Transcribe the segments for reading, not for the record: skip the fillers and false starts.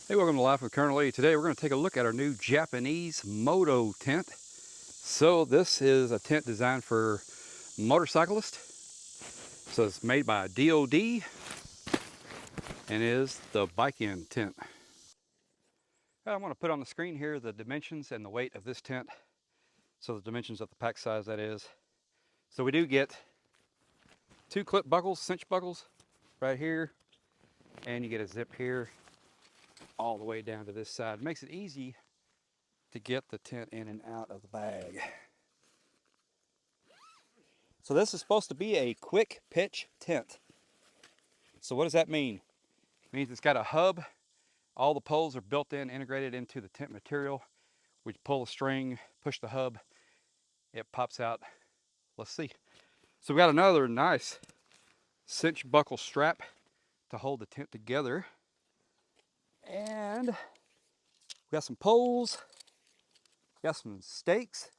Hey, welcome to Life with Colonel Lee. Today we're going to take a look at our new Japanese Moto tent. So this is a tent designed for motorcyclists. So it's made by DOD and is the bike-in tent. I'm going to put on the screen here the dimensions and the weight of this tent. So the dimensions of the pack size, that is. So we do get 2 clip buckles, cinch buckles right here, and you get a zip here all the way down to this side. It makes it easy to get the tent in and out of the bag. So this is supposed to be a quick pitch tent. So what does that mean? It means it's got a hub. All the poles are built in, integrated into the tent material. We pull the string, push the hub, it pops out. Let's see. So we got another nice cinch buckle strap to hold the tent together. And we got some poles, got some stakes,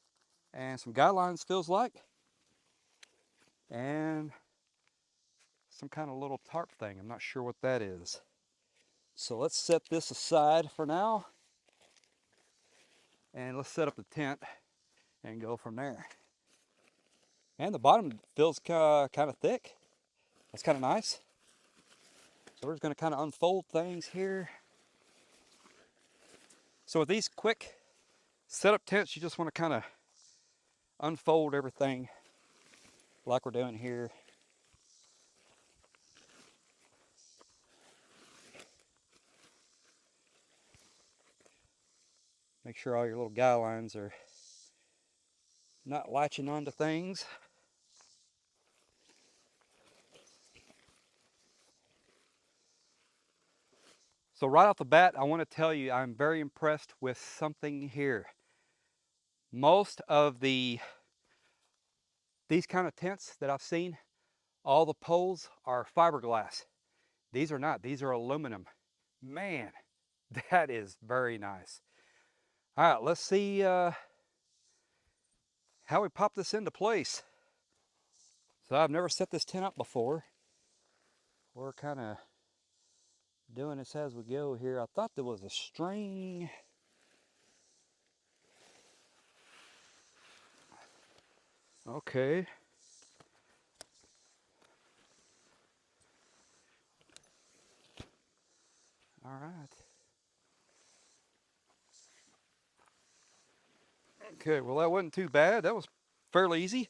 and some guidelines, feels like. And some kind of little tarp thing. I'm not sure what that is. So let's set this aside for now. And let's set up the tent and go from there. And the bottom feels kind of thick. That's kind of nice. So we're just going to kind of unfold things here. So with these quick setup tents, you just want to kind of unfold everything like we're doing here. Make sure all your little guy lines are not latching onto things. So right off the bat, I want to tell you I'm very impressed with something here. Most of these kind of tents that I've seen, all the poles are fiberglass. These are not, these are aluminum. Man, that is very nice. All right, let's see how we pop this into place. So I've never set this tent up before. We're kind of doing this as we go here. I thought there was a string. Okay. All right. Okay, well that wasn't too bad. That was fairly easy.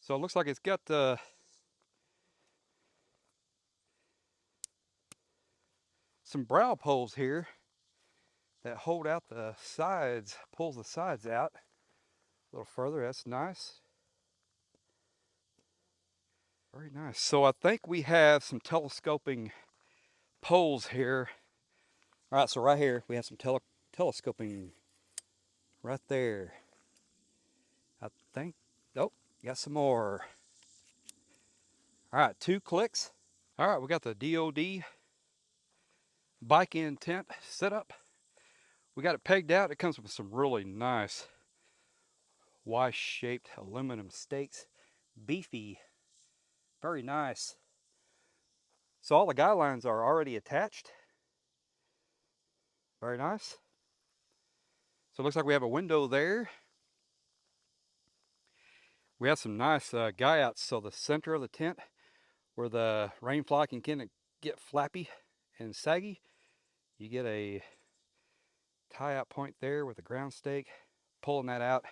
So it looks like it's got some brow poles here that hold out the sides, pulls the sides out a little further. That's nice. Very nice. So I think we have some telescoping poles here. All right, so right here we have some telescoping right there. I think, oh, got some more. All right, 2 clicks. All right, we got the DOD bike-in tent set up. We got it pegged out. It comes with some really nice Y-shaped aluminum stakes. Beefy, very nice. So all the guy lines are already attached. Very nice. So it looks like we have a window there. We have some nice guy outs. So the center of the tent where the rain fly can kind of get flappy and saggy, you get a tie out point there with a ground stake, pulling that out,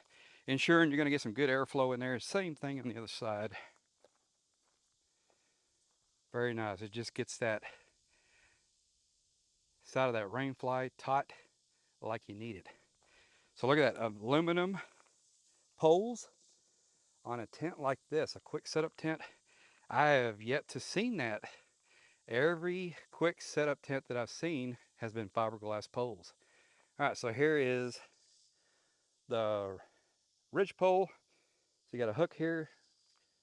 ensuring you're going to get some good airflow in there. Same thing on the other side. Very nice. It just gets that side of that rain fly taut like you need it. So look at that, aluminum poles on a tent like this, a quick setup tent. I have yet to seen that. Every quick setup tent that I've seen has been fiberglass poles. All right, so here is the ridge pole. So you got a hook here,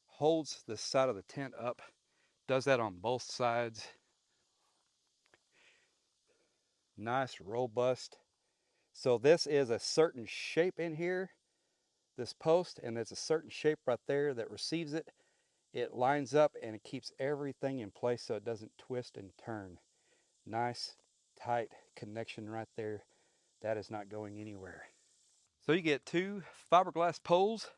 holds the side of the tent up, does that on both sides. Nice, robust. So this is a certain shape in here this post, and there's a certain shape right there that receives it. It lines up and it keeps everything in place so it doesn't twist and turn. Nice, tight connection right there. That is not going anywhere. So you get 2 fiberglass poles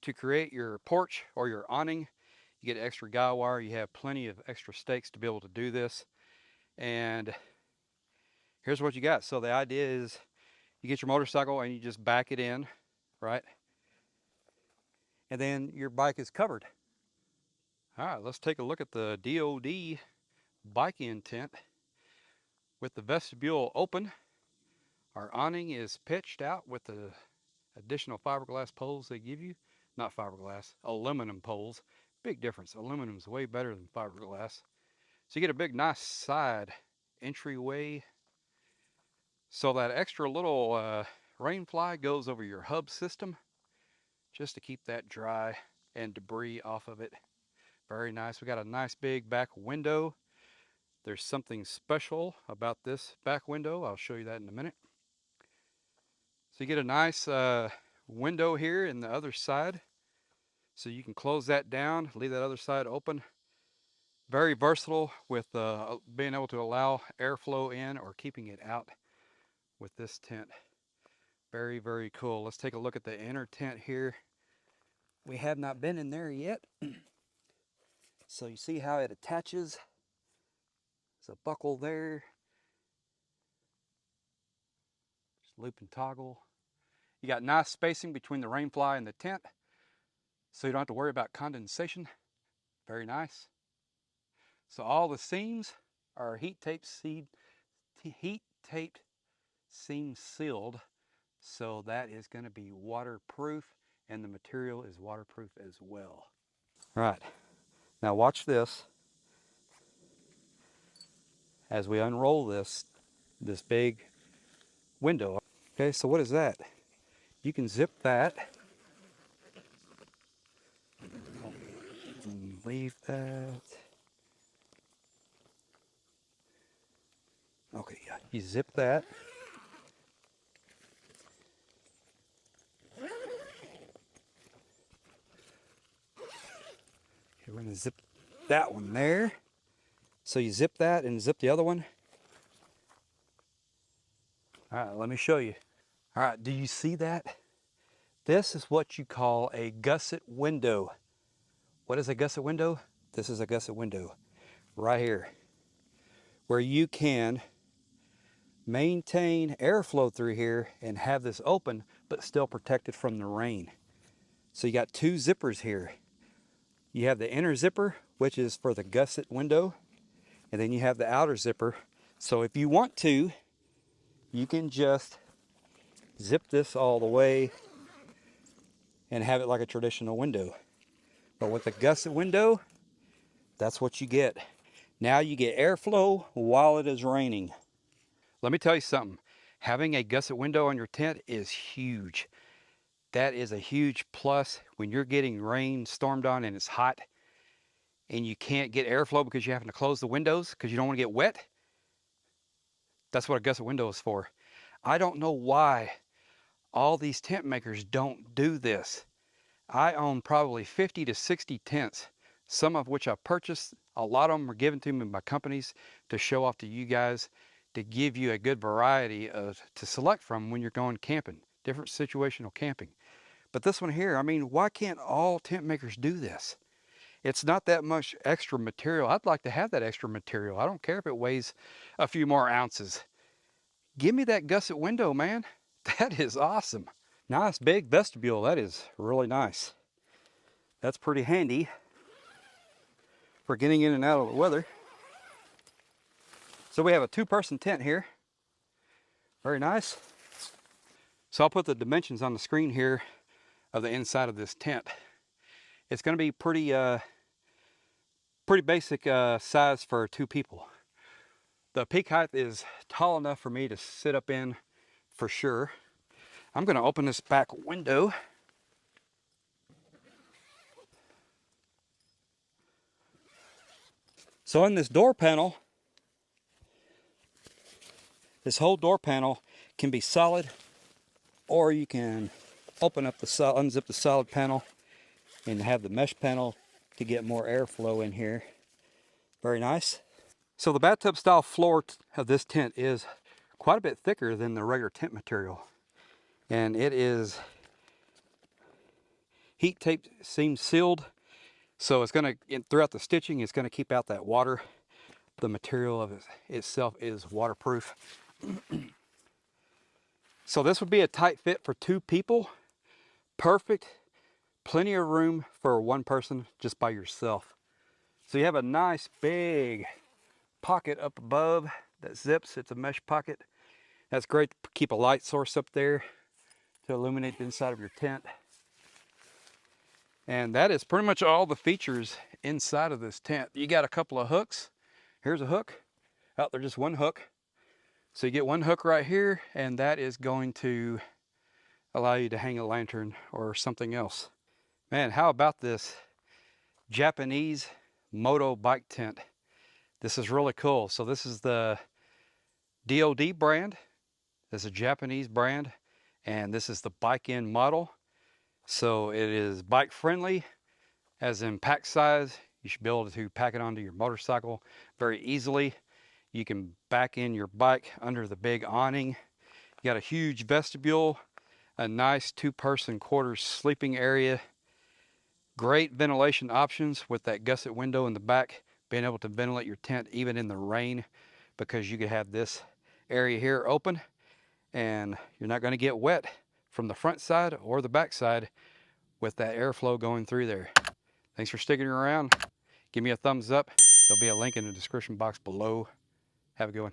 to create your porch or your awning. You get extra guy wire. You have plenty of extra stakes to be able to do this. And here's what you got. So the idea is you get your motorcycle and you just back it in, right? And then your bike is covered. All right, let's take a look at the DOD bike-in tent. With the vestibule open, our awning is pitched out with the additional fiberglass poles they give you. Not fiberglass, aluminum poles. Big difference. Aluminum is way better than fiberglass. So you get a big, nice side entryway. So that extra little rain fly goes over your hub system just to keep that dry and debris off of it. Very nice. We got a nice big back window. There's something special about this back window. I'll show you that in a minute. So you get a nice window here in the other side. So you can close that down, leave that other side open. Very versatile with being able to allow airflow in or keeping it out with this tent. Very, very cool. Let's take a look at the inner tent here. We have not been in there yet. So you see how it attaches. There's a buckle there. Just loop and toggle. You got nice spacing between the rain fly and the tent, so you don't have to worry about condensation. Very nice. So all the seams are heat taped seam sealed, so that is going to be waterproof, and the material is waterproof as well. All right, now watch this as we unroll this big window. Okay, so what is that? You can zip that and leave that. Okay, yeah, you zip that. Okay, we're gonna zip that one there. So you zip that and zip the other one. All right, let me show you. All right, do you see that? This is what you call a gusset window. What is a gusset window? This is a gusset window right here, where you can maintain airflow through here and have this open, but still protected from the rain. So you got 2 zippers here. You have the inner zipper, which is for the gusset window, and then you have the outer zipper. So if you want to, you can just zip this all the way and have it like a traditional window. But with the gusset window, that's what you get. Now you get airflow while it is raining. Let me tell you something. Having a gusset window on your tent is huge. That is a huge plus when you're getting rain stormed on and it's hot and you can't get airflow because you're having to close the windows because you don't want to get wet. That's what a gusset window is for. I don't know why all these tent makers don't do this. I own probably 50 to 60 tents, some of which I purchased. A lot of them were given to me by companies to show off to you guys, to give you a good variety to select from when you're going camping, different situational camping. But this one here, I mean, why can't all tent makers do this? It's not that much extra material. I'd like to have that extra material. I don't care if it weighs a few more ounces. Give me that gusset window, man. That is awesome. Nice big vestibule. That is really nice. That's pretty handy for getting in and out of the weather. So we have a 2-person tent here. Very nice. So I'll put the dimensions on the screen here of the inside of this tent. It's going to be pretty basic size for 2 people. The peak height is tall enough for me to sit up in for sure. I'm going to open this back window. So in this door panel, this whole door panel can be solid, or you can open up the unzip the solid panel and have the mesh panel to get more airflow in here. Very nice. So the bathtub style floor of this tent is quite a bit thicker than the regular tent material. And it is heat tape seam sealed. So it's gonna, throughout the stitching, it's gonna keep out that water. The material of it itself is waterproof. So this would be a tight fit for 2 people. Perfect. Plenty of room for 1 person just by yourself. So you have a nice big pocket up above that zips. It's a mesh pocket. That's great to keep a light source up there to illuminate the inside of your tent. And that is pretty much all the features inside of this tent. You got a couple of hooks. Here's a hook. Out there, just 1 hook. So you get 1 hook right here, and that is going to allow you to hang a lantern or something else. Man, how about this Japanese Moto bike tent? This is really cool. So this is the DOD brand. This is a Japanese brand, and this is the bike in model. So it is bike friendly, as in pack size. You should be able to pack it onto your motorcycle very easily. You can back in your bike under the big awning. You got a huge vestibule, a nice 2-person quarters sleeping area. Great ventilation options with that gusset window in the back, being able to ventilate your tent even in the rain, because you could have this area here open and you're not going to get wet from the front side or the back side with that airflow going through there. Thanks for sticking around. Give me a thumbs up. There'll be a link in the description box below. Have a good one.